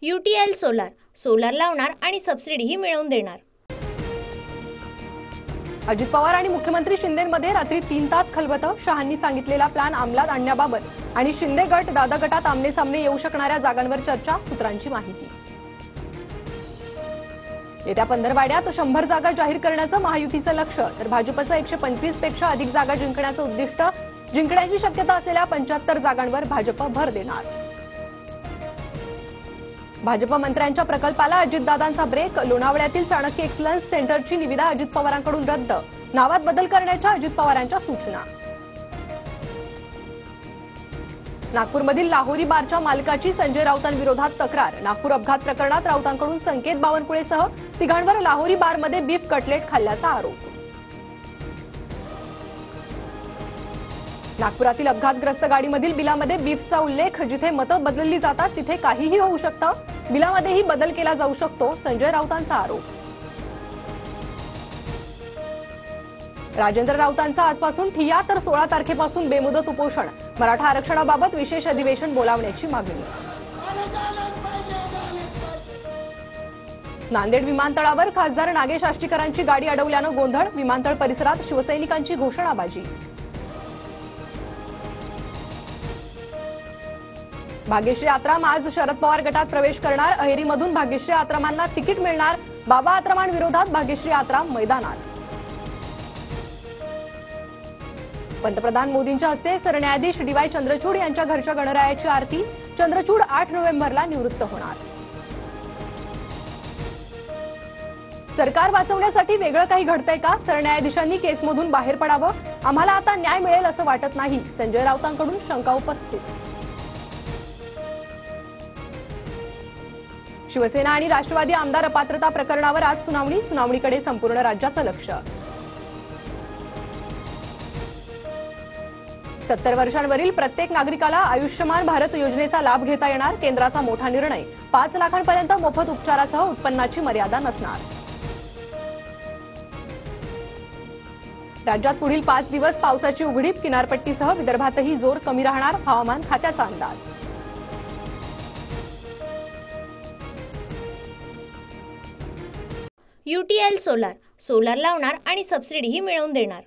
UTL solar लावणार आणि सबसिडीही मिळवून देणार। अजित पवार आणि मुख्यमंत्री शिंदेंमध्ये रात्री 3 तास खलबतं। शहांनी सांगितलेला प्लॅन अंमलात आणण्याबाबत आणि शिंदे गट दादा गटात आमने सामने येऊ शकणाऱ्या जागांवर चर्चा। सूत्रांची माहिती। येत्या पंधरवाड्यात 100 जागा जाहीर करण्याचं महायुतीचं लक्ष्य, तर भाजपचं 125 पेक्षा अधिक जागा जिंकण्याचं उद्दिष्ट। जिंकण्याची शक्यता असलेल्या 75 जागांवर भाजप भर देणार। भाजप मंत्र्यांच्या प्रकल्पाला अजितदादांचा ब्रेक। लोणावळ्यातील चाणक्य एक्सलन्स सेंटरची निविदा अजित पवारांकडून रद्द। नावात बदल करण्याच्या अजित पवारांच्या सूचना। नागपूरमधील लाहोरी बारच्या मालकाची संजय राऊतांविरोधात तक्रार। नागपूर अपघात प्रकरणात राऊतांकडून संकेत बावनकुळेसह तिघांवर लाहोरी बारमध्ये बीफ कटलेट खाल्ल्याचा आरोप। नागपुरातील अपघातग्रस्त गाडीमधील बिलामध्ये बीफचा उल्लेख। जिथे मतं बदलली जातात तिथे काहीही होऊ शकतं, बिलामध्येही बदल केला जाऊ शकतो, संजय राऊतांचा आरोप। राजेंद्र राऊतांचा आजपासून ठिय्या, तर 16 तारखेपासून बेमुदत उपोषण। मराठा आरक्षणाबाबत विशेष अधिवेशन बोलावण्याची मागणी। नांदेड विमानतळावर खासदार नागेश आष्टीकरांची गाडी अडवल्यानं गोंधळ। विमानतळ परिसरात शिवसैनिकांची घोषणाबाजी। भाग्यश्री आत्राम आज शरद पवार गटात प्रवेश करणार। अहेरीमधून भाग्यश्री आत्रामांना तिकीट मिळणार। बाबा आत्रामांविरोधात भाग्यश्री आत्राम मैदानात। पंतप्रधान मोदींच्या हस्ते सरन्यायाधीश DY चंद्रचूड यांच्या घरच्या गणरायाची आरती। चंद्रचूड 8 नोव्हेंबरला निवृत्त होणार। सरकार वाचवण्यासाठी वेगळं काही घडतंय का? सरन्यायाधीशांनी केसमधून बाहेर पडावं। आम्हाला आता न्याय मिळेल असं वाटत नाही, संजय राऊतांकडून शंका उपस्थित। शिवसेना आणि राष्ट्रवादी आमदार अपात्रता प्रकरणावर आज सुनावणी। सुनावणीकडे संपूर्ण राज्याचं लक्ष। 70 वर्षांवरील प्रत्येक नागरिकाला आयुष्यमान भारत योजनेचा लाभ घेता येणार। केंद्राचा मोठा निर्णय। 5 लाखांपर्यंत मोफत उपचारासह उत्पन्नाची मर्यादा नसणार। राज्यात पुढील 5 दिवस पावसाची उघडीप। किनारपट्टीसह विदर्भातही जोर कमी राहणार, हवामान खात्याचा अंदाज। UTL सोलार लावणार आणि सबसिडीही मिळवून देणार।